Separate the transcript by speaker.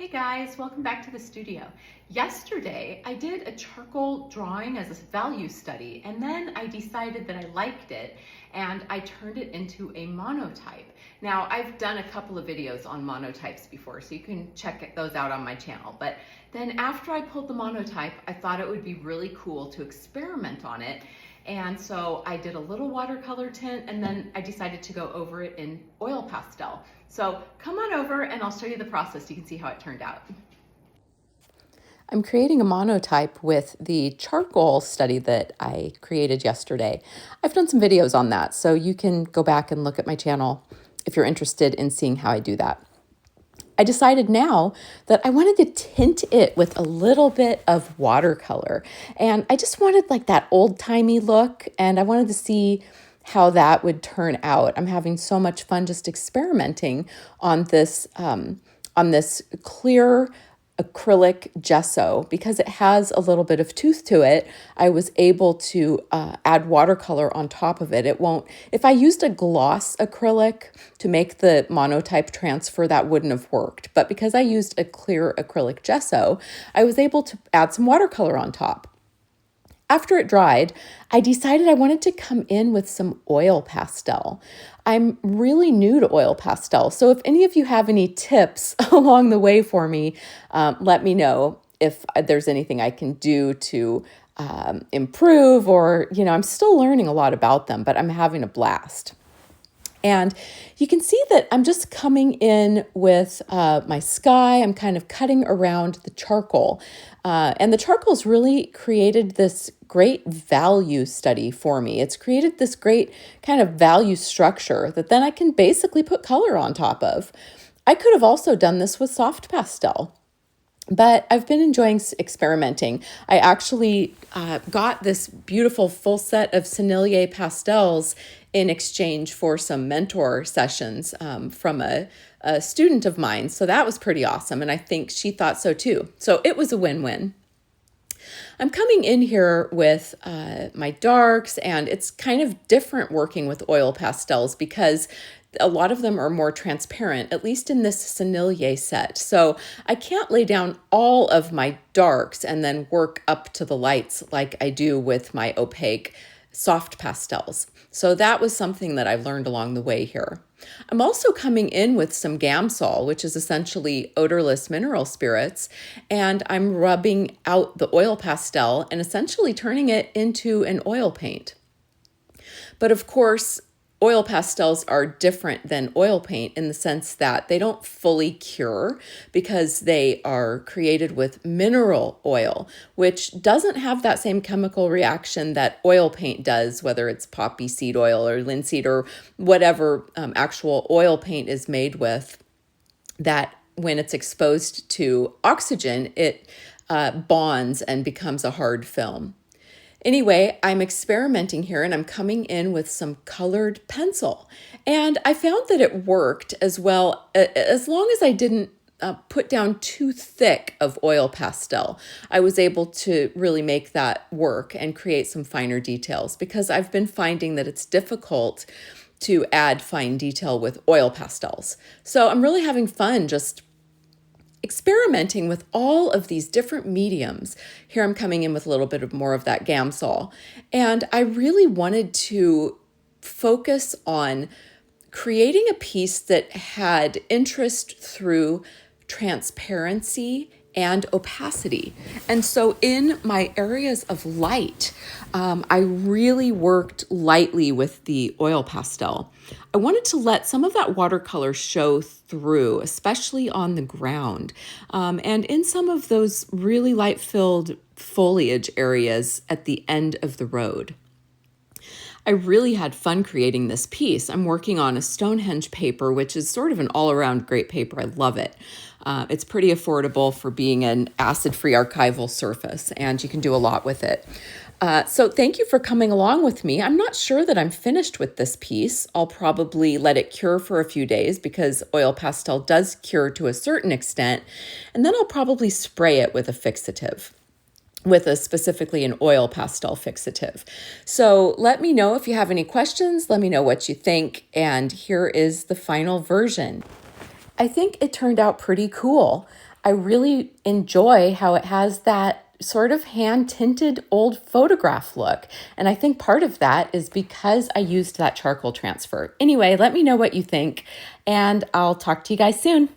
Speaker 1: Hey guys, welcome back to the studio. Yesterday, I did a charcoal drawing as a value study, and then I decided that I liked it, and I turned it into a monotype. Now, I've done a couple of videos on monotypes before, so you can check those out on my channel. But then after I pulled the monotype, I thought it would be really cool to experiment on it. And so I did a little watercolor tint, and then I decided to go over it in oil pastel. So come on over and I'll show you the process. You can see how it turned out. I'm creating a monotype with the charcoal study that I created yesterday. I've done some videos on that, so you can go back and look at my channel if you're interested in seeing how I do that. I decided now that I wanted to tint it with a little bit of watercolor. And I just wanted like that old-timey look, and I wanted to see how that would turn out. I'm having so much fun just experimenting on this clear acrylic gesso because it has a little bit of tooth to it. I was able to add watercolor on top of it. It won't, if I used a gloss acrylic to make the monotype transfer, that wouldn't have worked. But because I used a clear acrylic gesso, I was able to add some watercolor on top. After it dried, I decided I wanted to come in with some oil pastel. I'm really new to oil pastel, so if any of you have any tips along the way for me, let me know if there's anything I can do to improve, or, I'm still learning a lot about them, but I'm having a blast. And you can see that I'm just coming in with my sky. I'm kind of cutting around the charcoal. And the charcoal's really created this great value study for me. It's created this great kind of value structure that then I can basically put color on top of. I could have also done this with soft pastel, but I've been enjoying experimenting. I actually got this beautiful full set of Sennelier pastels in exchange for some mentor sessions from a student of mine. So that was pretty awesome. And I think she thought so too. So it was a win-win. I'm coming in here with my darks, and it's kind of different working with oil pastels because a lot of them are more transparent, at least in this Sennelier set. So I can't lay down all of my darks and then work up to the lights like I do with my opaque soft pastels. So that was something that I've learned along the way here. I'm also coming in with some Gamsol, which is essentially odorless mineral spirits, and I'm rubbing out the oil pastel and essentially turning it into an oil paint. But of course, oil pastels are different than oil paint in the sense that they don't fully cure because they are created with mineral oil, which doesn't have that same chemical reaction that oil paint does, whether it's poppy seed oil or linseed or whatever actual oil paint is made with, that when it's exposed to oxygen, it bonds and becomes a hard film. Anyway, I'm experimenting here and I'm coming in with some colored pencil. And I found that it worked as well, as long as I didn't put down too thick of oil pastel. I was able to really make that work and create some finer details because I've been finding that it's difficult to add fine detail with oil pastels. So I'm really having fun just experimenting with all of these different mediums. Here I'm coming in with a little bit of more of that Gamsol. And I really wanted to focus on creating a piece that had interest through transparency and opacity. And so in my areas of light, I really worked lightly with the oil pastel. I wanted to let some of that watercolor show through, especially on the ground, and in some of those really light-filled foliage areas at the end of the road. I really had fun creating this piece. I'm working on a Stonehenge paper, which is sort of an all-around great paper. I love it. It's pretty affordable for being an acid-free archival surface, and you can do a lot with it. So thank you for coming along with me. I'm not sure that I'm finished with this piece. I'll probably let it cure for a few days because oil pastel does cure to a certain extent, and then I'll probably spray it with a fixative, specifically an oil pastel fixative. So let me know if you have any questions. Let me know what you think. And here is the final version. I think it turned out pretty cool. I really enjoy how it has that sort of hand tinted old photograph look. And I think part of that is because I used that charcoal transfer. Anyway, let me know what you think, and I'll talk to you guys soon.